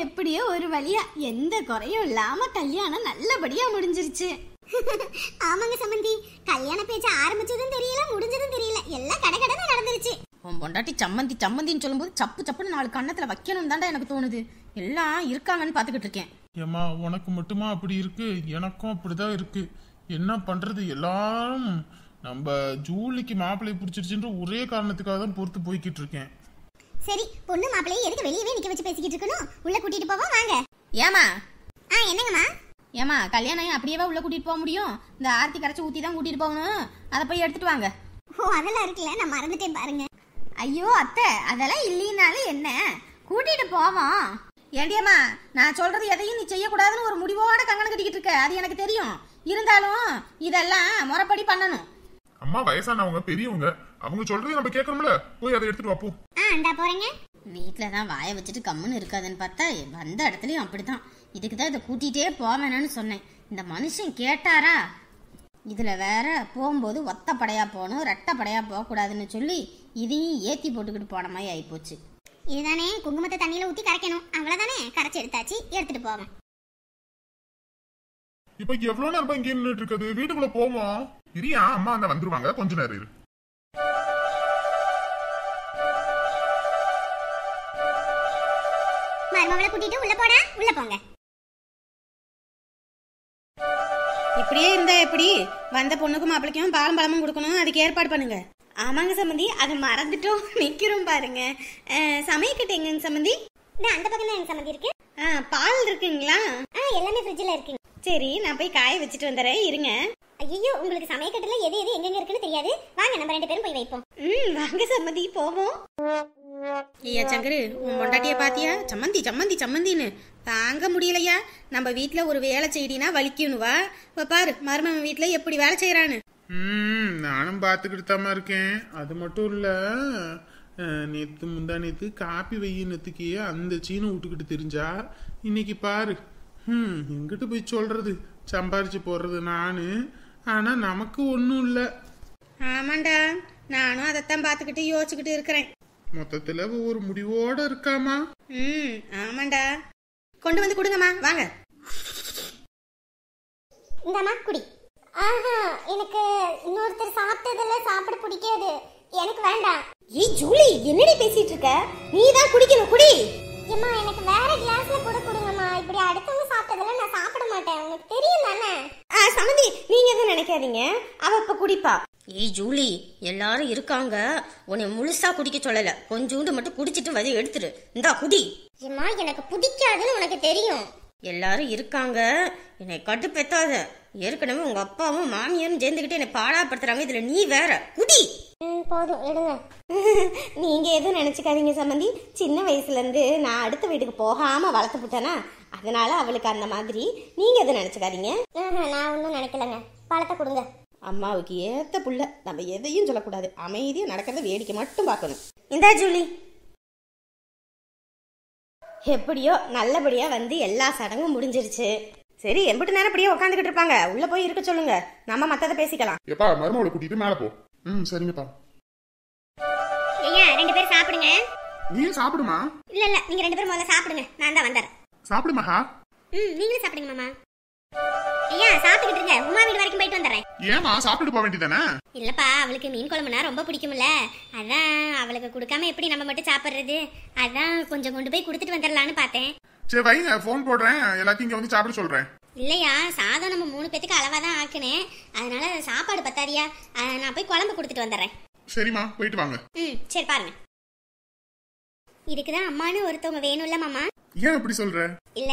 எப்படியோ ஒரு வழியா எந்த குறையும் இல்லாம கல்யாணம் நல்லபடியா முடிஞ்சிருச்சு. ஆமாங்க சம்பந்தி, கல்யாண பேச்சு ஆரம்பிச்சதும் தெரியல முடிஞ்சதும் தெரியல, எல்லாம் கடகடன்னு நடந்துருச்சு. உன் பொண்டாட்டி சம்மந்தி சம்மந்தின்னு சொல்லும்போது சப்பு சப்புன்னு 4 கண்ணத்துல வைக்கணும் தாண்டா எனக்கு தோணுது. எல்லாம் இருக்காங்கன்னு பாத்துக்கிட்டு இருக்கேன். ஏமா உனக்கு மட்டுமா அப்படி இருக்கு? எனக்கும் அப்படிதான் இருக்கு. என்ன பண்றது, எல்லாரும் நம்ம ஜூலிக்கு மாப்பிள்ளை பிடிச்சிருச்சுன்ற ஒரே காரணத்துக்காக தான் பொறுத்து போய்கிட்டு இருக்கேன். சரி, பொண்ணு மாப்பிள்ளையை எதுக்கு வெளியவே நிக்க வச்சு பேசிக்கிட்டு இருக்கணும்? உள்ள கூட்டிட்டு போவோம் வாங்க. ஏமா என்னங்கம்மா? ஏமா கல்யாணம் அப்படியேவா உள்ள கூட்டிட்டு போக முடியும்? இந்த ஆர்த்தி கரைச்சி ஊத்தி தான் கூட்டிட்டு போகணும். அதை போய் எடுத்துட்டு வாங்க. ஓ அதெல்லாம் இருக்குல்ல, நான் மறந்துட்டேன் பாருங்க. ஐயோ அத்தை, அதெல்லாம் இல்லைனாலும் என்ன, கூட்டிட்டு போவோம். ஏண்டியம்மா, நான் சொல்றது எதையும் நீ செய்யக்கூடாதுன்னு ஒரு முடிவோட கங்கணம் கட்டிக்கிட்டு இருக்க, அது எனக்கு தெரியும். இருந்தாலும் இதெல்லாம் முறைப்படி பண்ணணும். அம்மா வயசானவங்க, பெரியவங்க, அவங்க சொல்றதை நம்ம கேட்கணும்ல. போய் அதை எடுத்துட்டு வாப்போ. இந்தா போறேங்க. வீட்டில் தான் வாயை வச்சுட்டு கம்முன்னு இருக்காதுன்னு பார்த்தா வந்த இடத்துலையும் அப்படிதான். இதுக்கு தான் இதை கூட்டிகிட்டே போவேன்னு சொன்னேன். இந்த மனுஷன் கேட்டாரா? இதில் வேற போகும்போது ஒத்த படையா போகணும், ரெட்டை படையா போகக்கூடாதுன்னு சொல்லி இதையும் ஏற்றி போட்டுக்கிட்டு போன மாதிரி ஆகிப்போச்சு. இதுதானே குங்குமத்தை தண்ணியில ஊற்றி கரைக்கணும், அவ்வளோதானே. கரைச்சி எடுத்தாச்சு, எடுத்துட்டு போவேன். இப்ப எவ்வளவு நேரம் இங்கே நின்றுட்டு இருக்குது? வீட்டுக்குள்ள போவோம். இரியா, அம்மா அந்த வந்துருவாங்க, கொஞ்ச நேரம் இரு. மருமகளை கூட்டிட்டு உள்ள போடா, உள்ள போங்க. இப்படியே இருந்தா எப்படி? வந்த பொண்ணுக்கும் மாப்பிளைக்கும் பாலும் பழமும் கொடுக்கணும், அதுக்கு ஏற்பாடு பண்ணுங்க. ஆமாங்க சம்மந்தி, அதை மறந்துட்டோம், நிக்கிறோம் பாருங்க. சமையக்கட்டு எங்கங்க சம்மந்தி? அந்த பக்கம் தான் எங்க சம்மந்தி இருக்கு. பால் இருக்குங்களா? எல்லாமே ஃப்ரிட்ஜில் இருக்குங்க. சரி, நான் போய் காய வச்சுட்டு வந்துடுறேன், இருங்க. ஐயோ, உங்களுக்கு சமையக்கட்டுல எது எது எங்கெங்க இருக்குன்னு தெரியாது. வாங்க நம்ம 2 பேரும் போய் வைப்போம். வாங்க சம்மந்தி, போவோம். ஐயா சங்கரு, உன் பொண்டாட்டிய பாத்தியா? சம்மந்தி சம்மந்தி சம்மந்தின்னு தாங்க முடியலையா? நம்ம வீட்டுல ஒரு வேலை செய்யினா வலிக்கணுவா. பாரு மருமகன் வீட்டுல எப்படி வேலை செய்யறான்னு. நானும் பாத்துக்கிட்டு தான் இருக்கேன். அது மட்டும் இல்ல, நேத்து முந்தா நேத்து காப்பி வெயினத்துக்கே அந்த சீனை விட்டுக்கிட்டு தெரிஞ்சா, இன்னைக்கு பாரு எங்கிட்ட போய் சொல்றது, சம்பாரிச்சு போடுறது நானு. ஆனா நமக்கு ஒண்ணும் இல்ல. ஆமாண்டா, நானும் அதைத்தான் பாத்துக்கிட்டு யோசிச்சுக்கிட்டு இருக்கிறேன். மொத்தத்துல ஒரு முடிவோட இருக்காமா. ஆமாண்டா, கொண்டு வந்து கொடுங்கம்மா, வாங்க. இந்தாமா குடி. எனக்கு இன்னொருத்தர் சாப்பிட்டதுல சாப்பிட பிடிக்காது, எனக்கு வேண்டாம். ஏய் ஜூலி, என்னடி பேசிட்டு இருக்க? நீ தான் குடிக்கணும், குடி. அம்மா எனக்கு வேற கிளாஸ்ல கூட கொடுங்கம்மா. இப்படி அடுத்தவங்க சாப்பிட்டதுல நான் சாப்பிட மாட்டேன், உங்களுக்கு தெரியும் தானே. சமந்தி, நீங்க எதுவும் நினைக்காதீங்க, அவ இப்ப குடிப்பா. ஏய் ஜூலி, எல்லாரும் இருக்காங்க, உன்னை முழுசா குடிக்க சொல்லல, கொஞ்சோண்டு மட்டும் குடிச்சிட்டு வந்து எடுத்துரு. இந்தா குடி. அம்மா எனக்கு பிடிக்காதுன்னு உனக்கு தெரியும். எல்லாரும் இருக்காங்க, என்னை கட்டுப்பெத்தாத. ஏற்கனவே உங்க அப்பாவும் மாமியாரும் சேர்ந்துக்கிட்டு என்னை பாடாப்படுத்துறாங்க, இதுல நீ வேற. குடி. போதும், எடுங்க. நீங்க எதுவும் நினைச்சுக்காதீங்க சம்பந்தி, சின்ன வயசுல இருந்து நான் அடுத்த வீட்டுக்கு போகாம வளர்த்து போட்டேனா, அதனால அவளுக்கு அந்த மாதிரி. நீங்க எதுவும் நினைச்சுக்காதீங்க. நான் ஒன்றும் நினைக்கலங்க, பழத்தை கொடுங்க. அம்மாவுக்கு ஏத்த புள்ள, நம்ம எதையும் சொல்லக்கூடாது, அமைதியா நடக்கிறத வேடிக்கை மட்டும் பார்க்கணும். இந்தா ஜூலி. எப்படியோ நல்லபடியா வந்து எல்லா சடங்கும் முடிஞ்சிருச்சு. சரி, எம்பிட்டு நேரம் அப்படியே உட்காந்துக்கிட்டு இருப்பாங்க, உள்ள போய் இருக்க சொல்லுங்க, நம்ம மத்தத பேசிக்கலாம். எப்பா மருமகளை கூட்டிட்டு மேல போ. சரிங்கப்பா. ஐயா 2 பேரும் சாப்பிடுங்க. நீ சாப்பிடுமா? இல்ல இல்ல, நீங்க 2 பேரும் முதல்ல சாப்பிடுங்க, நான் தான் வந்தறேன். சாப்பிடு மகா. நீங்களும் சாப்பிடுங்க மாமா. ஐயா சாப்பிட்டுக்கிட்டு இருங்க, உமா வீடு வரைக்கும் போயிட்டு வந்துறேன். ஏமா சாப்பிட்டு போக வேண்டியதானே? இல்லப்பா, அவளுக்கு மீன் குழம்புனா ரொம்ப பிடிக்கும்ல, அதான் அவளுக்கு கொடுக்காம எப்படி நம்ம மட்டும் சாப்பிடுறது, அதான் கொஞ்சம் கொண்டு போய் கொடுத்துட்டு வந்துடலான்னு பார்த்தேன். சரி வைங்க, போன் போடுறேன், எல்லாத்தையும் இங்க வந்து சாப்பிட சொல்றேன். இல்லையா, சாதம் நம்ம 3 பேத்துக்கு அளவா தான் ஆக்குனேன், அதனால சாப்பாடு பத்தாதியா, நான் போய் குழம்பு கொடுத்துட்டு வந்துடுறேன். சரிம்மா, போயிட்டு வாங்க. சரி பாருங்க. இதுக்குதான் அம்மானு ஒருத்தவங்க வேணும்ல மாமா. ஏன் அப்படி சொல்ற? இல்ல,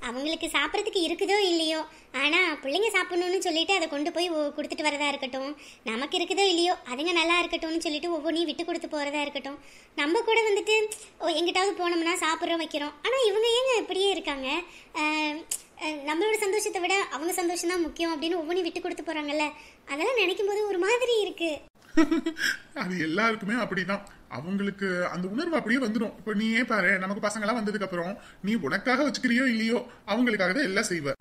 அவங்களுக்கு சாப்பிடறதுக்கு இருக்குதோ இல்லையோ, ஆனா பிள்ளைங்க சாப்பிடணும்னு சொல்லிட்டு அதை கொண்டு போய் கொடுத்துட்டு வரதா இருக்கட்டும், நமக்கு இருக்குதோ இல்லையோ அதுங்க நல்லா இருக்கட்டும்னு சொல்லிட்டு ஒவ்வொன்றையும் விட்டு கொடுத்து போறதா இருக்கட்டும், நம்ம கூட வந்துட்டு எங்கிட்டாவது போனோம்னா சாப்பிட்றோம் வைக்கிறோம். ஆனா இவங்க ஏங்க இப்படியே இருக்காங்க? நம்மளோட சந்தோஷத்தை விட அவங்க சந்தோஷம் தான் முக்கியம் அப்படின்னு ஒவ்வொன்றையும் விட்டு கொடுத்து போறாங்கல்ல, அதெல்லாம் நினைக்கும் போது ஒரு மாதிரி இருக்கு. அது எல்லாருக்குமே அப்படிதான், அவங்களுக்கு அந்த உணர்வு அப்படியே வந்துடும். இப்ப நீ ஏன் பாரு, நமக்கு பசங்க எல்லாம் வந்ததுக்கு அப்புறம் நீ உனக்காக வச்சுக்கிறியோ இல்லையோ, அவங்களுக்காக தான் எல்லாம் செய்வ.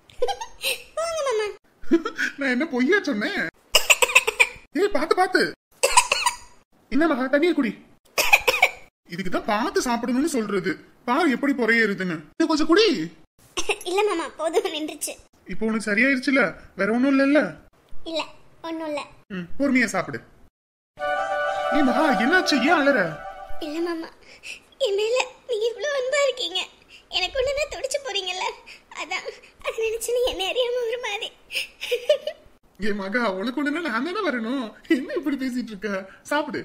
நான் என்ன பொய்யா சொன்னேன்? ஏய் பாத்து பாத்து, என்ன மகா, தண்ணிய குடி. இதுக்குதான் பார்த்து சாப்பிடணும்னு சொல்றது. பாரு எப்படி பொறையேறுதுன்னு. இன்னும் கொஞ்சம் குடி. இல்ல மாமா, போதும், நின்றுச்சு. இப்போ உனக்கு சரியாயிருச்சுல? வேற ஒண்ணும் இல்லல்ல? இல்ல, ஒண்ணும் இல்ல. பொறுமையா சாப்பிடு. நீ மகா, என்னாச்சு? ஏன் அழற? இல்ல மாமா, என் மேல நீங்க இவ்வளவு அன்பா இருக்கீங்க, எனக்கு ஒண்ணுதான் துடிச்சு போறீங்கல்ல, அதான் அதை நினைச்சு நீ என்ன அறியாம ஒரு மாதிரி. ஏ மகா, உனக்கு ஒண்ணுனா நான் தானே வரணும். என்ன இப்படி பேசிட்டு இருக்க? சாப்பிடு.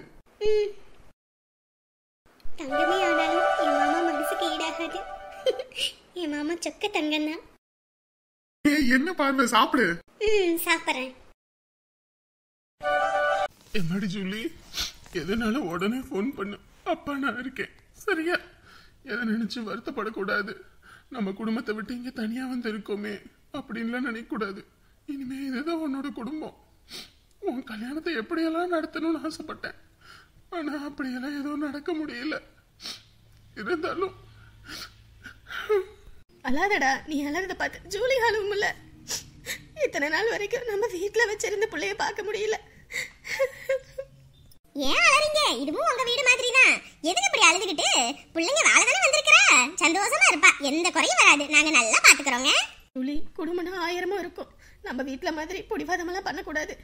தங்கமே ஆனாலும் என் மாமா மனசுக்கு ஈடாகாது. என் மாமா சொக்க தங்கம் தான். என்ன பார்வை? சாப்பிடு. சாப்பிடுறேன். என்னடி ஜூலி, எதனால உடனே போன் பண்ணு. அப்பா நான் இருக்கேன், சரியா? எதை நினைச்சு வருத்தப்படக்கூடாது. நம்ம குடும்பத்தை விட்டு இங்க தனியா வந்து இருக்கோமே அப்படின்லாம் நினைக்க கூடாது. இனிமே இதுதான் உன்னோட குடும்பம். உன் கல்யாணத்தை எப்படியெல்லாம் நடத்தணும்னு ஆசைப்பட்டேன். ஆனா அப்படியெல்லாம் எதுவும் நடக்க முடியல. இருந்தாலும் அழாதடா. நீ அழறத பார்த்து ஜூலி ஆளும் இல்ல. இத்தனை நாள் வரைக்கும் நம்ம வீட்டுல வச்சிருந்த பிள்ளைய பார்க்க முடியல. ஏன் அழறீங்க? இதுவும் உங்க வீடு மாதிரி தான். எதுக்கு இப்படி அழுதுகிட்டு? பிள்ளைங்க வாழ தானே வந்திருக்கிறா, சந்தோஷமா இருப்பா, எந்த குறையும் வராது. நாங்க நல்லா பாத்துக்கிறோங்க. ஜூலி, குடும்பம் 1000 இருக்கும். நம்ம வீட்டுல மாதிரி பிடிவாதமெல்லாம் பண்ணக்கூடாது.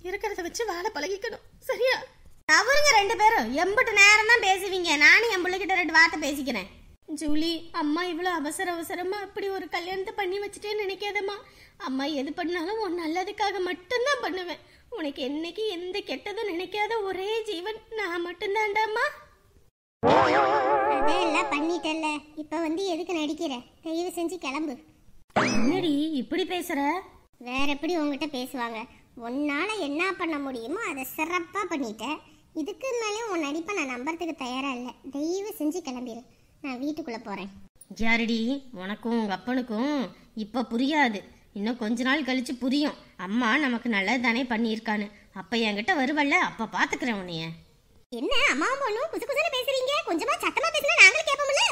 இருக்கிறத வச்சு வாழ பழகிக்கணும், சரியா? அவருங்க 2 பேரும் எம்பிட்டு நேரம் தான் பேசுவீங்க. நானும் என் பிள்ளைகிட்ட 2 வார்த்தை பேசிக்கிறேன். ஜூலி, அம்மா இவ்வளவு அவசரமா அப்படி ஒரு கல்யாணத்தை பண்ணி வச்சுட்டே நினைக்காதம்மா. அம்மா எது பண்ணாலும் உன் நல்லதுக்காக மட்டும்தான் பண்ணுவேன். உனக்கு என்னைக்கு எந்த கெட்டதும் நினைக்காத ஒரே ஜீவன் நான் மட்டும்தான்டாம்மா. அதெல்லாம் பண்ணிட்டல்ல, இப்ப எதுக்கு நடிக்கிற? தயவு செஞ்சு கிளம்பு. என்னடி இப்படி பேசுற? வேற எப்படி உங்ககிட்ட பேசுவாங்க? உன்னால என்ன பண்ண முடியுமோ அதை சிறப்பா பண்ணிட்ட. இதுக்கு மேலே உன் நடிப்பை நான் நம்புறதுக்கு தயாரா இல்லை. தயவு செஞ்சு கிளம்பிடு. நான் வீட்டுக்குள்ள போறேன். யாரடி, உனக்கும் உங்க அப்பனுக்கும் இப்ப புரியாது. இன்னும் கொஞ்ச நாள் கழிச்சு புரியும். அம்மா நமக்கு நல்லது தானே பண்ணியிருக்கான்னு. அப்ப என்கிட்ட வருவல்ல, அப்ப பாத்துக்கிறேன் உன்னைய. என்ன அம்மாவும் பொண்ணும் குசு குசுன்னு பேசுறீங்க? கொஞ்சமா சத்தமா பேசினா நாங்களும் கேட்போம்ல.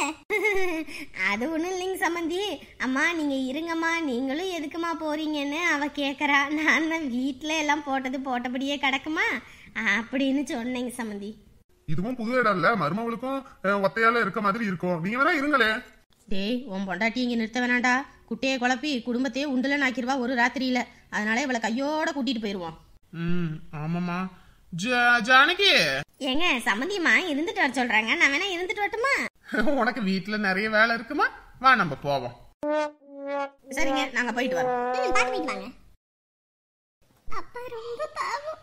அது ஒண்ணும் இல்லைங்க சம்மந்தி. அம்மா நீங்க இருங்கம்மா, நீங்களும் எதுக்குமா போறீங்கன்னு அவ கேக்குறா. நான் தான் வீட்டுல எல்லாம் போட்டது போட்டபடியே கிடக்குமா அப்படின்னு சொன்னேங்க சம்மந்தி. இதுவும் புது இடம் இல்ல, மருமகளுக்கும் ஒத்தையால இருக்க மாதிரி இருக்கும். நீங்க வேணா இருங்களே. டேய், உன் பொண்டாட்டி இங்க நிறுத்த வேணாண்டா. குட்டையை குழப்பி குடும்பத்தையே உண்டுலன்னு ஆக்கிடுவா ஒரு ராத்திரியில. அதனால இவளை கையோட கூட்டிட்டு போயிருவோம். ஆமாமா. ஜானகி, ஏங்க சம்மந்தியம்மா இருந்துட்டு வர சொல்றாங்க. நான் வேணா இருந்துட்டு வரட்டுமா? உனக்கு வீட்டுல நிறைய வேலை இருக்குமா? வா நம்ம போவோம். சரிங்க, நாங்க போயிட்டு வரோம். பாத்து வாங்க. அப்பா ரொம்ப பாவம்.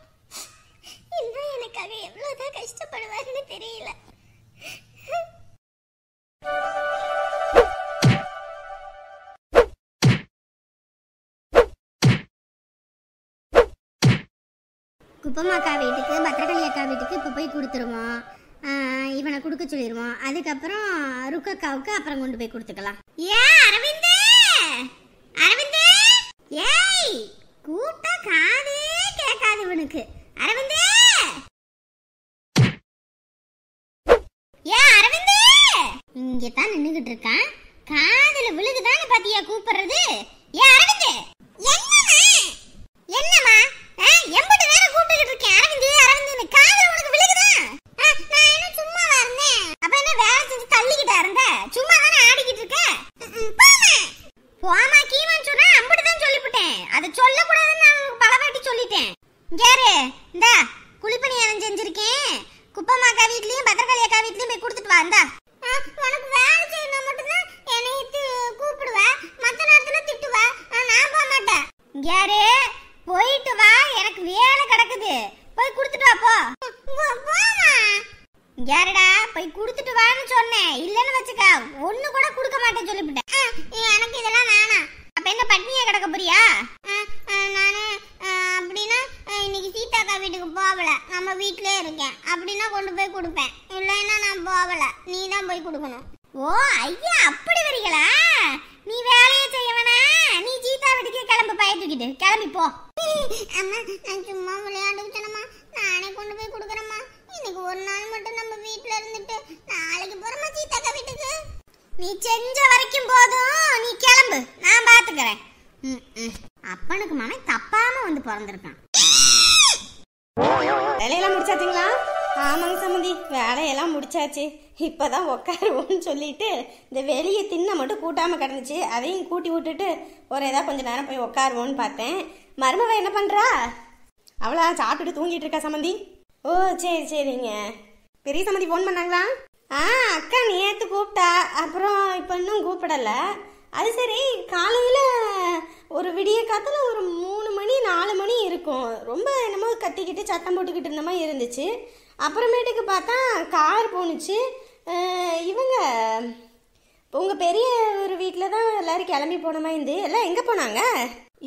இன்னும் எனக்காக எவ்வளவுதான் கஷ்டப்படுவாருன்னு தெரியல. குப்பமாக்கா வீட்டுக்கு, பத்திரகாளி அக்கா வீட்டுக்கு இப்போ போய் கொடுத்துருவோம். இவனை கொடுக்க சொல்லிடுவோம். அதுக்கப்புறம் ருக்கக்காவுக்கு அப்புறம் கொண்டு போய் கொடுத்துக்கலாம். ஏன் அரவிந்தே, அரவிந்தே, ஏய் கூப்பிட்டா காதே கேட்காது இவனுக்கு. அரவிந்தே, ஏன் அரவிந்தே, இங்கதான் நின்னுகிட்டு இருக்கான். காதுல விழுகுதான்னு பாத்தியா கூப்பிடுறது? ஏன் அரவிந்தே, என்னம்மா எம்பட்டு நேரம் கூப்பிட்டுக்கிட்டு இருக்கேன். அரவிந்து அரவிந்து காதுல உனக்கு விழுகுதா? நான் என்ன சும்மா வரேன். அப்ப என்ன வேலை செஞ்சு தள்ளிக்கிட்டா இருந்த? சும்மா தானே ஆடிக்கிட்டு இருக்க. போமா கீமான்னு சொன்னா அம்பட்டுதான் சொல்லிவிட்டேன். அதை சொல்லக்கூடாதுன்னு நான் உங்களுக்கு பல வாட்டி சொல்லிட்டேன். யாரு இந்த குளிப்பணியாரம் செஞ்சிருக்கேன். குப்பமாக்கா வீட்லயும் பத்திரகாளி அக்கா வீட்லயும் போய் கொடுத்துட்டு வா. இந்தா உனக்கு வேலை செய்யணும் மட்டும்தான் என்னை கூப்பிடுவ, மற்ற நேரத்துல திட்டுவ. நான் போக மாட்டேன். யாரு போயிட்டு வா, எனக்கு வேலை கிடக்குது. போய் கொடுத்துட்டு வா. போ. யாரடா போய் கொடுத்துட்டு வான்னு சொன்னேன். இல்லன்னு வச்சுக்க ஒண்ணு கூட கொடுக்க மாட்டேன்னு சொல்லிவிட்டேன். எனக்கு இதெல்லாம் வேணாம். அப்ப என்ன பட்னியா கிடக்க போறியா? நானு அப்படின்னா இன்னைக்கு சீதாக்கா வீட்டுக்கு போகல, நம்ம வீட்லயே இருக்கேன். அப்படின்னா கொண்டு போய் கொடுப்பேன். இல்லைன்னா நான் போகல, நீ தான் போய் கொடுக்கணும். ஓ ஐயா, அப்படி வரீங்களா? நீ வேலையை செய்ய வேணா, நீ சீதா வீட்டுக்கு கிளம்பு. பைய தூக்கிட்டு கிளம்பி போ. அம்மா நான் சும்மா விளையாடுச்சனம்மா, நானே கொண்டு போய் கொடுக்குறேம்மா. இன்னைக்கு ஒரு நாள் மட்டும் நம்ம வீட்டுல இருந்துட்டு நாளைக்கு போறோமா சீதாக்கா வீட்டுக்கு. நீ செஞ்ச வரைக்கும் போதும், நீ கிளம்பு, நான் பாத்துக்கிறேன். அப்பனுக்கு மகன் தப்பாம வந்து பிறந்திருக்கான். வேலையெல்லாம் முடிச்சாச்சுங்களா? ஆமாங்க சம்மந்தி, வேலையெல்லாம் முடிச்சாச்சு. இப்பதான் உட்காருவோம்னு சொல்லிட்டு இந்த வெளியே தின்ன மட்டும் கூட்டாம கிடந்துச்சு, அதையும் கூட்டி விட்டுட்டு ஒரு ஏதாவது கொஞ்ச நேரம் போய் உட்காருவோன்னு பார்த்தேன். மருமவ என்ன பண்றா? அவளா சாப்பிட்டுட்டு தூங்கிட்டு இருக்கா சம்மந்தி. ஓ சரி சரிங்க. பெரிய சம்மந்தி ஃபோன் பண்ணாங்களா? அக்கா நேற்று கூப்பிட்டா, அப்புறம் இப்போ இன்னும் கூப்பிடல. அது சரி, காலையில் ஒரு விடிய காத்துல ஒரு 3 மணி 4 மணி இருக்கும், ரொம்ப என்னமோ கத்திக்கிட்டு சத்தம் போட்டுக்கிட்டு இருந்த மாதிரி இருந்துச்சு. அப்புறமேட்டுக்கு பார்த்தா கார் போணுச்சு. இவங்க உங்கள் பெரிய ஒரு வீட்டில் தான் எல்லோரும் கிளம்பி போன மாதிரி இருந்து. எல்லாம் எங்கே போனாங்க?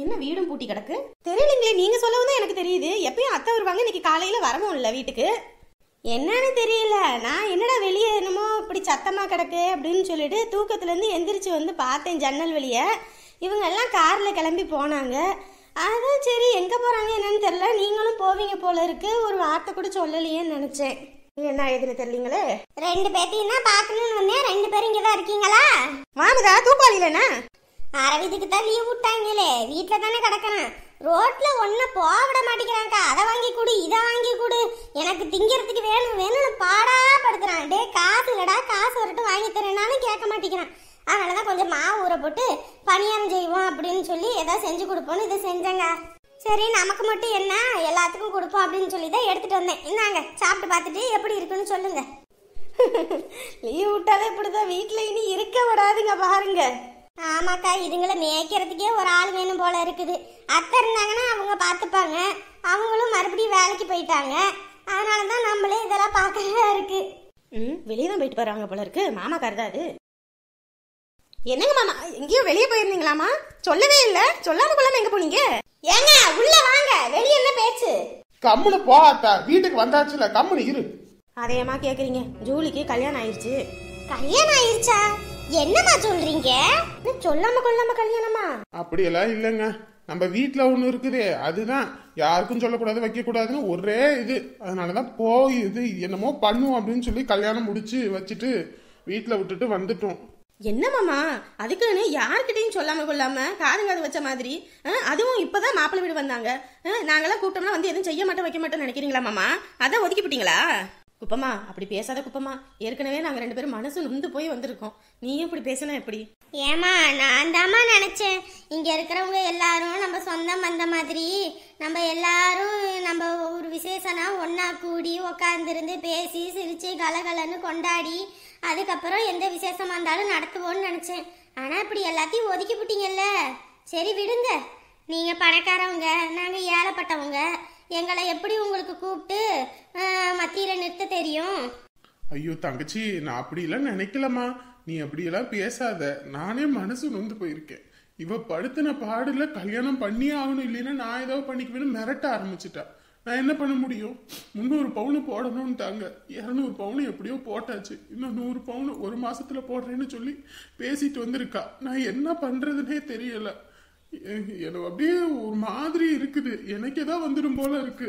என்ன வீடும் பூட்டி கிடக்கு? தெரியலைங்களே, நீங்கள் சொல்லவும் தான் எனக்கு தெரியுது. எப்பயும் அத்தை வருவாங்க, இன்னைக்கு காலையில் வரவும் இல்லை வீட்டுக்கு. என்னன்னு தெரியல. நான் என்னடா வெளியே என்னமோ இப்படி சத்தமாக கிடக்கு அப்படின்னு சொல்லிட்டு தூக்கத்துலேருந்து எந்திரிச்சு வந்து பார்த்தேன் ஜன்னல் வெளியே. இவங்க எல்லாம் காரில் கிளம்பி போனாங்க. அதான் சரி எங்கே போகிறாங்க என்னன்னு தெரியல. நீங்களும் போவீங்க போல இருக்கு, ஒரு வார்த்தை கூட சொல்லலையேன்னு நினச்சேன். என்ன எதுன்னு தெரியலீங்களே. 2 பேர்த்தையும் தான் பார்க்கணும்னு வந்தேன். 2 பேரும் இங்கே தான் இருக்கீங்களா? வாமுதா, தூக்கம் இல்லைண்ணா? அரவிந்துக்கு தான் லீவ் விட்டாங்களே, வீட்டில் தானே கிடக்கணும். ரோட்ல ஒன்ன போக விட மாட்டேங்கிறாங்க. அதை வாங்கி கொடு, இதை வாங்கி கொடு, எனக்கு திங்கிறதுக்கு வேணும் வேணும்னு பாடா படுத்துறான். டே காசு இல்லடா, காசு வரட்டும் வாங்கி தரேனாலும் கேட்க மாட்டேங்கிறான். அதனாலதான் கொஞ்சம் மாவு ஊற போட்டு பணியாரம் செய்வோம் அப்படின்னு சொல்லி ஏதாவது செஞ்சு கொடுப்போம்னு இதை செஞ்சேங்க. சரி நமக்கு மட்டும் என்ன, எல்லாத்துக்கும் கொடுப்போம் அப்படின்னு சொல்லி தான் எடுத்துட்டு வந்தேன். இந்தாங்க சாப்பிட்டு பார்த்துட்டு எப்படி இருக்குன்னு சொல்லுங்க. லீவ் விட்டாலே இப்படிதான், வீட்டில் இனி இருக்க விடாதுங்க பாருங்க. ஆமாக்கா, இதுங்களை மேய்க்கிறதுக்கே ஒரு ஆள் வேணும் போல இருக்குது. அத்தை இருந்தாங்கன்னா அவங்க பார்த்துப்பாங்க, அவங்களும் மறுபடியும் வேலைக்கு போயிட்டாங்க. அதனால தான் நம்மளே இதெல்லாம் பார்க்கறதா இருக்கு. வெளியே தான் போயிட்டு வராங்க போல இருக்கு. மாமா கருதா அது. என்னங்க மாமா, எங்கேயோ வெளியே போயிருந்தீங்களாமா? சொல்லவே இல்லை. சொல்லாம கொள்ளாம எங்க போனீங்க? ஏங்க உள்ள வாங்க, வெளியே என்ன பேச்சு? கம்முனு போ அத்தா, வீட்டுக்கு வந்தாச்சுல, கம்முனு இரு. அதையம்மா கேக்குறீங்க? ஜூலிக்கு கல்யாணம் ஆயிடுச்சு. கல்யாணம் ஆயிடுச்சா? என்னம்மா சொல்றீங்க? சொல்லாம கொள்ளாம கல்யாணமா? அப்படியெல்லாம் இல்லைங்க, நம்ம வீட்டுல ஒண்ணு இருக்குதே, அதுதான் யாருக்கும் சொல்லக்கூடாது வைக்க கூடாதுன்னு ஒரே இது. அதனாலதான் போய் இது என்னமோ பண்ணுவோம் அப்படின்னு சொல்லி கல்யாணம் முடிச்சு வச்சுட்டு வீட்டுல விட்டுட்டு வந்துட்டோம். என்ன மாமா, அதுக்குன்னு யார்கிட்டையும் சொல்லாம கொள்ளாம காதுங்காது வச்ச மாதிரி? அதுவும் இப்பதான் மாப்பிள்ளை வீடு வந்தாங்க. நாங்கெல்லாம் கூப்பிட்டோம்னா வந்து எதுவும் செய்ய மாட்டோம் வைக்க மாட்டோம்னு நினைக்கிறீங்களா மாமா? அதான் ஒதுக்கி போட்டீங்களா? குப்பமா, அப்படி பேசாத குப்பமா. ஏற்கனவே நாங்க 2 பேரும் மனசு நொந்து போய் வந்திருக்கோம். நீயும் இப்படி பேசினா எப்படி? ஏமா, நான் தாம்மா நினைச்சேன் இங்க இருக்கிறவங்க எல்லாரும் நம்ம சொந்தம் வந்த மாதிரி, நம்ம எல்லாரும் நம்ம ஒரு விசேஷனா ஒன்னா கூடி உக்காந்துருந்து பேசி சிரிச்சு கலகலன்னு கொண்டாடி அதுக்கப்புறம் எந்த விசேஷமா இருந்தாலும் நடத்துவோம்னு நினைச்சேன். ஆனா இப்படி எல்லாத்தையும் ஒதுக்கி போட்டீங்கல்ல. சரி விடுங்க, நீங்க பணக்காரவங்க, நாங்க ஏழைப்பட்டவங்க. எங்களை எப்படி உங்களுக்கு கூப்பிட்டு மத்தியில நிறுத்த தெரியும்? ஐயோ தங்கச்சி, நான் அப்படியெல்லாம் நினைக்கலமா. நீ அப்படியெல்லாம் பேசாத. நானே மனசு நொந்து போயிருக்கேன். இவ படுத்தின பாடுல கல்யாணம் பண்ணியே ஆகணும், இல்லைன்னா நான் ஏதோ பண்ணிக்குவேன்னு மிரட்ட ஆரம்பிச்சுட்டா. நான் என்ன பண்ண முடியும்? 300 பவுனு போடணும்ட்டாங்க. 200 பவுனு எப்படியோ போட்டாச்சு. இன்னும் 100 பவுனு 1 மாசத்துல போடுறேன்னு சொல்லி பேசிட்டு வந்திருக்கா. நான் என்ன பண்றதுன்னே தெரியல. எனக்கு அப்படியே ஒரு மாதிரி இருக்குது. எனக்கு ஏதாவது வந்துடும் போல இருக்கு.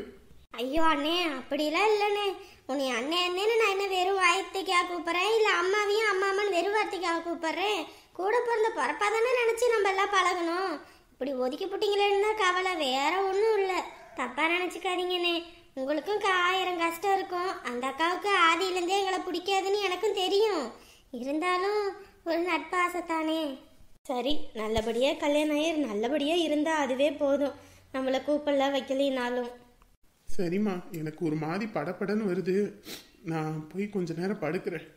ஐயோ அண்ணே, அப்படிலாம் இல்லைண்ணே. உன்னை அண்ணே அண்ணேன்னு நான் என்ன வெறும் வார்த்தைக்காக கூப்பிட்றேன், இல்லை அம்மாவையும் அம்மா அம்மான்னு வெறும் வார்த்தைக்காக கூப்பிட்றேன். கூட பிறந்த பிறப்பா தானே நினச்சி நம்ம எல்லாம் பழகணும். இப்படி ஒதுக்கி போட்டிங்களேன்னு தான் கவலை, வேற ஒன்றும் இல்லை. தப்பா நினச்சிக்காதீங்கண்ணே. உங்களுக்கும் 1000 கஷ்டம் இருக்கும். அந்த அக்காவுக்கு ஆதியிலேருந்தே எங்களை பிடிக்காதுன்னு எனக்கும் தெரியும். இருந்தாலும் ஒரு நட்பாசைத்தானே. சரி, நல்லபடியா கல்யாணம் ஆகி நல்லபடியா இருந்தா அதுவே போதும். நம்மள கூப்பிடல வைக்கலினாலும். சரிம்மா, எனக்கு ஒரு மாதிரி படப்படன்னு வருது. நான் போய் கொஞ்ச நேரம் படுக்கிறேன்,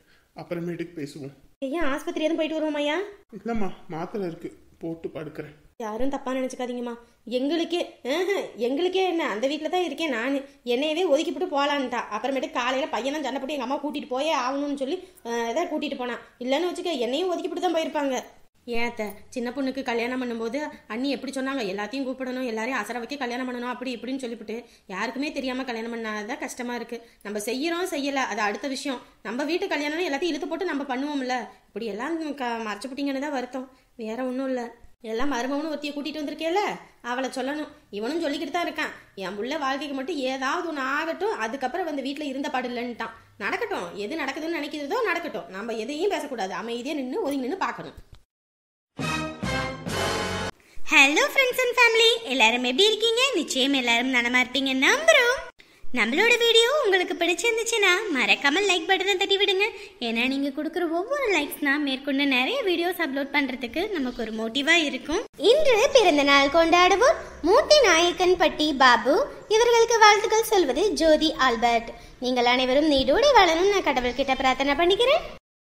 அப்புறமேட்டுக்கு பேசுவோம். ஏன் ஆஸ்பத்திரி எதுவும் போயிட்டு வருவோமாயா? இல்லம்மா, மாத்திரை இருக்கு, போட்டு படுக்கிறேன். யாரும் தப்பா நினைச்சுக்காதீங்கம்மா. எங்களுக்கே என்ன, அந்த வீட்டில் தான் இருக்கேன் நான். என்னையவே ஒதுக்கிவிட்டு போகலான்ட்டா. அப்புறமேட்டு காலையில் பையனும் சண்டை போட்டு எங்கள் அம்மா கூட்டிகிட்டு போயே ஆகணும்னு சொல்லி எதாவது கூட்டிகிட்டு போனான். இல்லைன்னு வச்சுக்க, என்னையும் ஒதுக்கிவிட்டு தான் போயிருப்பாங்க. ஏத்த சின்ன பொண்ணுக்கு கல்யாணம் பண்ணும்போது அண்ணி எப்படி சொன்னாங்க, எல்லாத்தையும் கூப்பிடணும், எல்லாரையும் அசர வைக்க கல்யாணம் பண்ணணும் அப்படி இப்படின்னு சொல்லிவிட்டு யாருக்குமே தெரியாமல் கல்யாணம் பண்ணாதான் கஷ்டமாக இருக்குது. நம்ம செய்கிறோம் செய்யலை அது அடுத்த விஷயம். நம்ம வீட்டு கல்யாணம்னு எல்லாத்தையும் இழுத்து போட்டு நம்ம பண்ணுவோம்ல. இப்படி எல்லாம் மறைச்சு போட்டிங்கன்னு தான் வருத்தம், வேற ஒன்றும் இல்லை. எல்லாம் மருமகனும் ஒருத்தியை கூட்டிகிட்டு வந்திருக்கேல்ல, அவளை சொல்லணும். இவனும் சொல்லிக்கிட்டு தான் இருக்கான், என் புள்ள வாழ்க்கைக்கு மட்டும் ஏதாவது ஒன்று ஆகட்டும், அதுக்கப்புறம் வந்து வீட்டில் இருந்த பாடு இல்லைன்ட்டான். நடக்கட்டும், எது நடக்குதுன்னு நினைக்கிறதோ நடக்கட்டும். நம்ம எதையும் பேசக்கூடாது, அமைதியாக நின்று ஒதுங்கி நின்று பார்க்கணும். ஹலோ ஃப்ரெண்ட்ஸ் அண்ட் ஃபேமிலி, எல்லாரும் எப்படி இருக்கீங்க? நிச்சயம் எல்லாரும் நலமா இருப்பீங்க நம்புறோம். நம்மளோட வீடியோ உங்களுக்கு பிடிச்சிருந்துச்சுன்னா மறக்காம லைக் பட்டனை தட்டி விடுங்க. ஏன்னா நீங்க கொடுக்குற ஒவ்வொரு லைக்ஸ்னா மேற்கொண்டு நிறைய வீடியோஸ் அப்லோட் பண்றதுக்கு நமக்கு ஒரு மோட்டிவா இருக்கும். இன்று பிறந்த நாள் கொண்டாடுவோர் மூட்டி நாயக்கன்பட்டி பாபு. இவர்களுக்கு வாழ்த்துக்கள் சொல்வது ஜோதி ஆல்பர்ட். நீங்கள் அனைவரும் நீடோடி வாழணும் நான் கடவுள்கிட்ட பிரார்த்தனை பண்ணிக்கிறேன்.